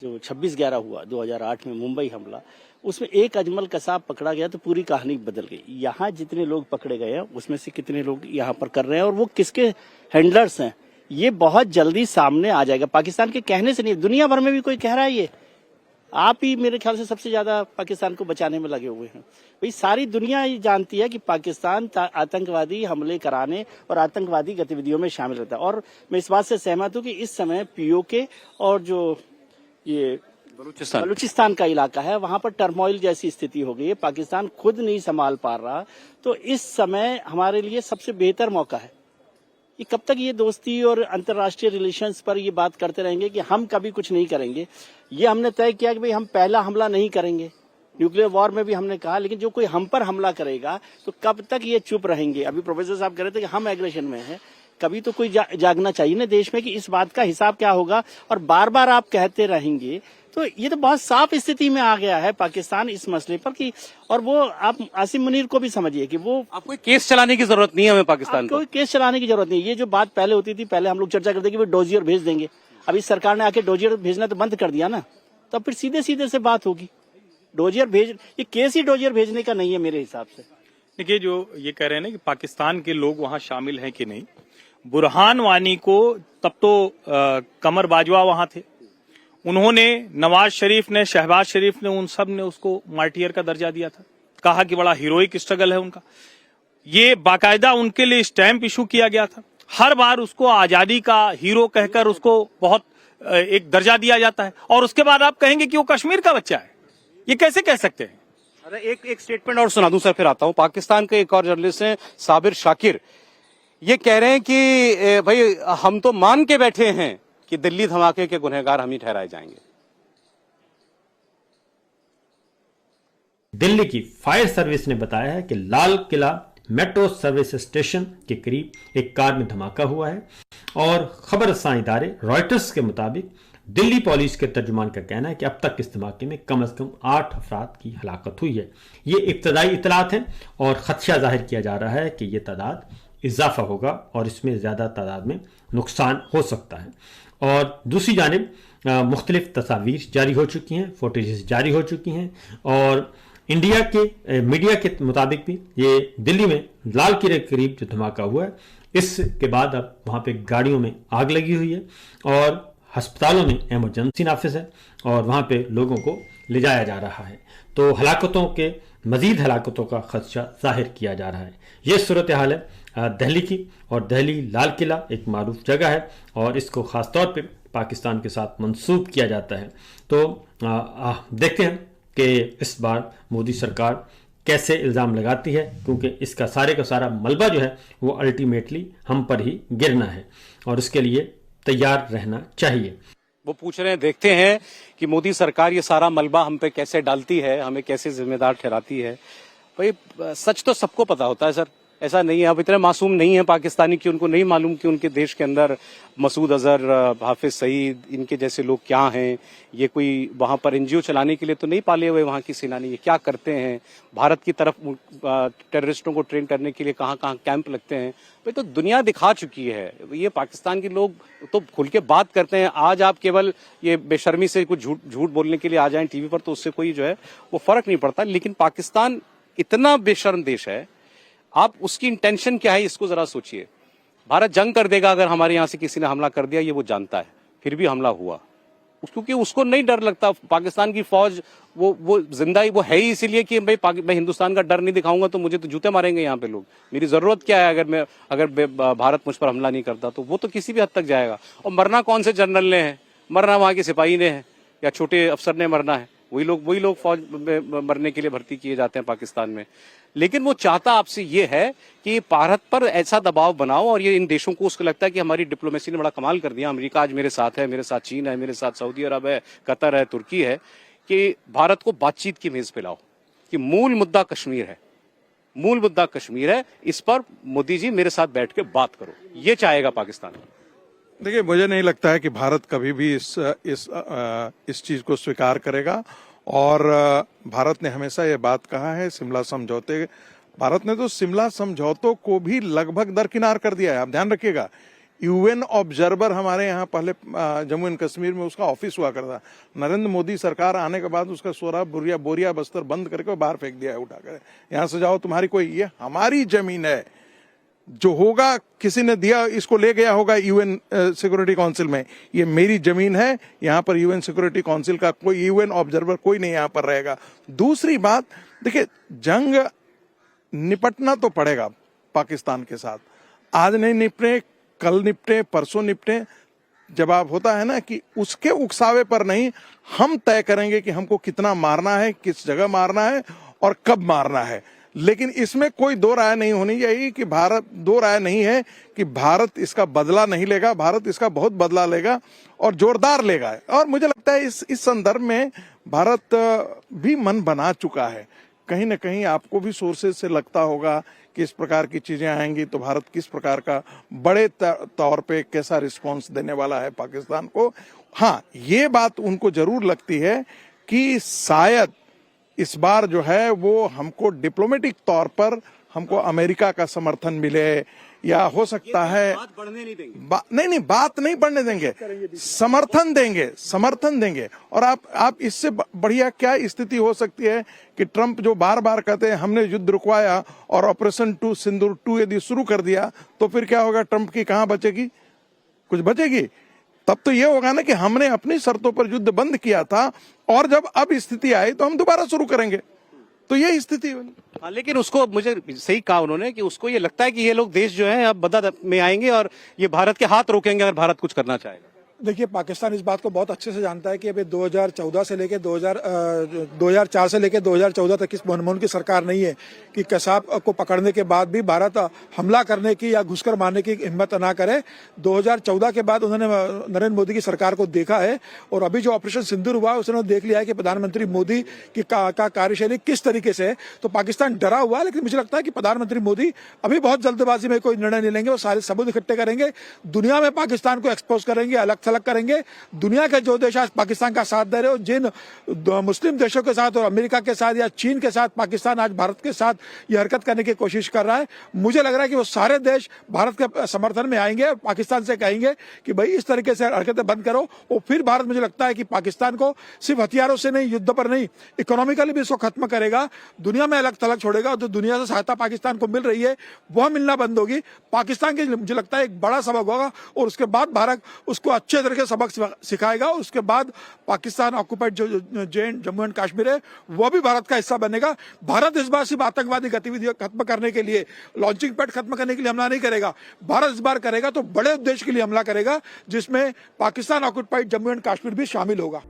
जो 26/11 हुआ 2008 में मुंबई हमला, उसमें एक अजमल कसाब पकड़ा गया तो पूरी कहानी बदल गई। यहाँ जितने लोग पकड़े गए हैं उसमें से कितने लोग यहाँ पर कर रहे हैं और वो किसके हैंडलर्स हैं, ये बहुत जल्दी सामने आ जाएगा। पाकिस्तान के कहने से नहीं, दुनिया भर में भी कोई कह रहा है ये, आप ही मेरे ख्याल से सबसे ज्यादा पाकिस्तान को बचाने में लगे हुए हैं। भाई सारी दुनिया ये जानती है कि पाकिस्तान आतंकवादी हमले कराने और आतंकवादी गतिविधियों में शामिल रहता है। और मैं इस बात से सहमत हूँ कि इस समय पीओके और जो ये बलूचिस्तान का इलाका है वहां पर टर्मोइल जैसी स्थिति हो गई है, पाकिस्तान खुद नहीं संभाल पा रहा। तो इस समय हमारे लिए सबसे बेहतर मौका है कि कब तक ये दोस्ती और अंतर्राष्ट्रीय रिलेशंस पर ये बात करते रहेंगे कि हम कभी कुछ नहीं करेंगे। ये हमने तय किया कि भाई हम पहला हमला नहीं करेंगे, न्यूक्लियर वॉर में भी हमने कहा, लेकिन जो कोई हम पर हमला करेगा तो कब तक ये चुप रहेंगे। अभी प्रोफेसर साहब कह रहे थे कि हम एग्रेशन में हैं, कभी तो कोई जागना चाहिए ना देश में कि इस बात का हिसाब क्या होगा। और बार बार आप कहते रहेंगे तो ये तो बहुत साफ स्थिति में आ गया है पाकिस्तान इस मसले पर कि, और वो आप आसिम मुनीर को भी समझिए कि वो आप कोई केस चलाने की जरूरत नहीं है हमें पाकिस्तान को, कोई केस चलाने की जरूरत नहीं। ये जो बात पहले होती थी, पहले हम लोग चर्चा करते कि वो डोजियर भेज देंगे, अभी सरकार ने आके डोजियर भेजना तो बंद कर दिया ना, तो फिर सीधे सीधे से बात होगी। डोजियर भेज, ये केस ही डोजियर भेजने का नहीं है मेरे हिसाब से। देखिए, जो ये कह रहे हैं ना कि पाकिस्तान के लोग वहां शामिल हैं कि नहीं, बुरहान वानी को तब तो कमर बाजवा वहां थे, उन्होंने नवाज शरीफ ने, शहबाज शरीफ ने, उन सब ने उसको मार्टियर का दर्जा दिया था, कहा कि बड़ा हीरोइक स्ट्रगल है उनका। ये बाकायदा उनके लिए स्टैंप इशू किया गया था, हर बार उसको आजादी का हीरो कहकर उसको बहुत एक दर्जा दिया जाता है, और उसके बाद आप कहेंगे कि वो कश्मीर का बच्चा है। ये कैसे कह सकते हैं? अरे एक स्टेटमेंट और सुना दूं सर, फिर आता हूं। पाकिस्तान के एक और जर्नलिस्ट हैं साबिर शाकिर, ये कह रहे हैं कि भाई हम तो मान के बैठे हैं कि दिल्ली धमाके के गुनहगार हम ही ठहराए जाएंगे। दिल्ली की फायर सर्विस ने बताया है कि Lal Qila metro service station के करीब एक कार में धमाका हुआ है, और खबर रसां इदारे रॉयटर्स के मुताबिक दिल्ली पुलिस के तर्जुमान का कहना है कि अब तक इस धमाके में कम से कम 8 अफराद की हलाकत हुई है। ये इब्तदाई इतलात हैं और खदशा जाहिर किया जा रहा है कि यह तादाद इजाफा होगा और इसमें ज्यादा तादाद में नुकसान हो सकता है। और दूसरी जानिब मुख्तलिफ तस्वीर जारी हो चुकी हैं, फुटेजेस जारी हो चुकी हैं, और इंडिया के मीडिया के मुताबिक भी ये दिल्ली में लाल किले के करीब जो धमाका हुआ है, इसके बाद अब वहाँ पे गाड़ियों में आग लगी हुई है और अस्पतालों में इमरजेंसी नाफिज है और वहाँ पे लोगों को ले जाया जा रहा है। तो हलाकतों के मजीद हलाकतों का खदशा जाहिर किया जा रहा है। ये सूरत हाल है दिल्ली की, और दिल्ली लाल किला एक मारूफ जगह है और इसको ख़ास तौर पे पाकिस्तान के साथ मंसूब किया जाता है। तो देखते हैं कि इस बार मोदी सरकार कैसे इल्ज़ाम लगाती है, क्योंकि इसका सारे का सारा मलबा जो है वो अल्टीमेटली हम पर ही गिरना है और इसके लिए तैयार रहना चाहिए। वो पूछ रहे हैं, देखते हैं कि मोदी सरकार ये सारा मलबा हम पे कैसे डालती है, हमें कैसे जिम्मेदार ठहराती है। भाई सच तो सबको पता होता है सर, ऐसा नहीं है। अब इतने मासूम नहीं है पाकिस्तानी कि उनको नहीं मालूम कि उनके देश के अंदर मसूद अजहर, हाफिज सईद, इनके जैसे लोग क्या हैं। ये कोई वहां पर एनजीओ चलाने के लिए तो नहीं पाले हुए वहां की सेना ने, ये क्या करते हैं, भारत की तरफ टेररिस्टों को ट्रेन करने के लिए कहाँ कहाँ कैंप लगते हैं। भाई तो दुनिया दिखा चुकी है। ये पाकिस्तान के लोग तो खुल के बात करते हैं। आज आप केवल ये बेशर्मी से कुछ झूठ बोलने के लिए आ जाएं टीवी पर, तो उससे कोई जो है वो फर्क नहीं पड़ता। लेकिन पाकिस्तान इतना बेशर्म देश है, आप उसकी इंटेंशन क्या है इसको जरा सोचिए। भारत जंग कर देगा अगर हमारे यहां से किसी ने हमला कर दिया, ये वो जानता है, फिर भी हमला हुआ, क्योंकि उसको नहीं डर लगता। पाकिस्तान की फौज वो जिंदा ही वो है ही इसीलिए कि भाई मैं हिंदुस्तान का डर नहीं दिखाऊंगा तो मुझे तो जूते मारेंगे यहाँ पे लोग। मेरी जरूरत क्या है अगर भारत मुझ पर हमला नहीं करता, तो वो तो किसी भी हद तक जाएगा। और मरना कौन से जनरल ने है, मरना वहां के सिपाही ने है या छोटे अफसर ने मरना है। वही लोग फौज में मरने के लिए भर्ती किए जाते हैं पाकिस्तान में। लेकिन वो चाहता आपसे ये है कि भारत पर ऐसा दबाव बनाओ, और ये इन देशों को उसको लगता है कि हमारी डिप्लोमेसी ने बड़ा कमाल कर दिया, अमेरिका आज मेरे साथ है, मेरे साथ चीन है, मेरे साथ सऊदी अरब है, कतर है, तुर्की है, कि भारत को बातचीत की मेज पे लाओ कि मूल मुद्दा कश्मीर है, मूल मुद्दा कश्मीर है, इस पर मोदी जी मेरे साथ बैठ के बात करो। ये चाहेगा पाकिस्तान। देखिए, मुझे नहीं लगता है कि भारत कभी भी इस चीज को स्वीकार करेगा। और भारत ने हमेशा ये बात कहा है, शिमला समझौते, भारत ने तो शिमला समझौतों को भी लगभग दरकिनार कर दिया है। आप ध्यान रखिएगा, यूएन ऑब्जर्वर हमारे यहाँ पहले जम्मू एंड कश्मीर में उसका ऑफिस हुआ करता। नरेंद्र मोदी सरकार आने के बाद उसका सोरा बोरिया बस्तर बंद करके बाहर फेंक दिया है उठाकर। यहाँ से जाओ, तुम्हारी कोई, ये हमारी जमीन है, जो होगा किसी ने दिया, इसको ले गया होगा यूएन सिक्योरिटी काउंसिल में, ये मेरी जमीन है, यहाँ पर यूएन सिक्योरिटी काउंसिल का कोई यूएन ऑब्जर्वर कोई नहीं यहाँ पर रहेगा। दूसरी बात, देखिए जंग निपटना तो पड़ेगा पाकिस्तान के साथ, आज नहीं निपटे, कल निपटे, परसों निपटे। जवाब होता है ना कि उसके उकसावे पर नहीं, हम तय करेंगे कि हमको कितना मारना है, किस जगह मारना है और कब मारना है। लेकिन इसमें कोई दो राय नहीं होनी चाहिए कि दो राय नहीं है कि भारत इसका बदला नहीं लेगा, भारत इसका बहुत बदला लेगा और जोरदार लेगा। और मुझे लगता है इस संदर्भ में भारत भी मन बना चुका है। कहीं ना कहीं आपको भी सोर्सेज से लगता होगा कि इस प्रकार की चीजें आएंगी तो भारत किस प्रकार का बड़े तौर पे कैसा रिस्पांस देने वाला है पाकिस्तान को। हाँ, ये बात उनको जरूर लगती है कि शायद इस बार जो है वो हमको डिप्लोमेटिक तौर पर हमको अमेरिका का समर्थन मिले, या हो सकता है बात बढ़ने नहीं देंगे। नहीं, बात नहीं बढ़ने देंगे, समर्थन देंगे। और आप इससे बढ़िया क्या स्थिति हो सकती है कि ट्रंप जो बार बार कहते हैं हमने युद्ध रुकवाया और ऑपरेशन सिंदूर 2 यदि शुरू कर दिया तो फिर क्या होगा, ट्रंप की कहां बचेगी, कुछ बचेगी? तब तो ये होगा ना कि हमने अपनी शर्तों पर युद्ध बंद किया था और जब अब स्थिति आई तो हम दोबारा शुरू करेंगे। तो ये स्थिति बनी। हाँ, लेकिन उसको मुझे सही कहा उन्होंने कि उसको ये लगता है कि ये लोग देश जो है अब बदद में आएंगे और ये भारत के हाथ रोकेंगे अगर भारत कुछ करना चाहेगा। देखिए, पाकिस्तान इस बात को बहुत अच्छे से जानता है कि अभी 2014 से लेके 2004 से लेके 2014 तक इस मनमोहन की सरकार नहीं है कि कसाब को पकड़ने के बाद भी भारत हमला करने की या घुसकर मारने की हिम्मत ना करे। 2014 के बाद उन्होंने नरेंद्र मोदी की सरकार को देखा है और अभी जो ऑपरेशन सिंदूर हुआ है उसने देख लिया है कि प्रधानमंत्री मोदी की का कार्यशैली किस तरीके से है। तो पाकिस्तान डरा हुआ है, लेकिन मुझे लगता है कि प्रधानमंत्री मोदी अभी बहुत जल्दबाजी में कोई निर्णय नहीं लेंगे। वो सारे सबूत इकट्ठे करेंगे, दुनिया में पाकिस्तान को एक्सपोज करेंगे, अलग थलग करेंगे। दुनिया के जो देश आज पाकिस्तान का साथ दे रहे हो, जिन मुस्लिम देशों के साथ और अमेरिका के साथ या चीन के साथ पाकिस्तान आज भारत के साथ ये हरकत करने की कोशिश कर रहा है, मुझे लग रहा है कि वो सारे देश भारत के समर्थन में आएंगे और पाकिस्तान से कहेंगे कि भाई इस तरीके से हरकतें बंद करो। और फिर भारत, मुझे लगता है कि पाकिस्तान को सिर्फ हथियारों से नहीं, युद्ध पर नहीं, इकोनॉमिकली भी इसको खत्म करेगा, दुनिया में अलग थलग छोड़ेगा। जो दुनिया से सहायता पाकिस्तान को मिल रही है वह मिलना बंद होगी। पाकिस्तान के मुझे लगता है एक बड़ा सबक होगा और उसके बाद भारत उसको अच्छे तरीके से सबक सिखाएगा और उसके बाद पाकिस्तान ऑक्युपाइड जो जम्मू एंड कश्मीर है वो भी भारत का हिस्सा बनेगा। भारत इस बार सिर्फ आतंकवादी गतिविधियों खत्म करने के लिए, लॉन्चिंग पैड खत्म करने के लिए हमला नहीं करेगा। भारत इस बार करेगा तो बड़े उद्देश्य के लिए हमला करेगा, जिसमें पाकिस्तान ऑक्युपाइड जम्मू एंड कश्मीर भी शामिल होगा।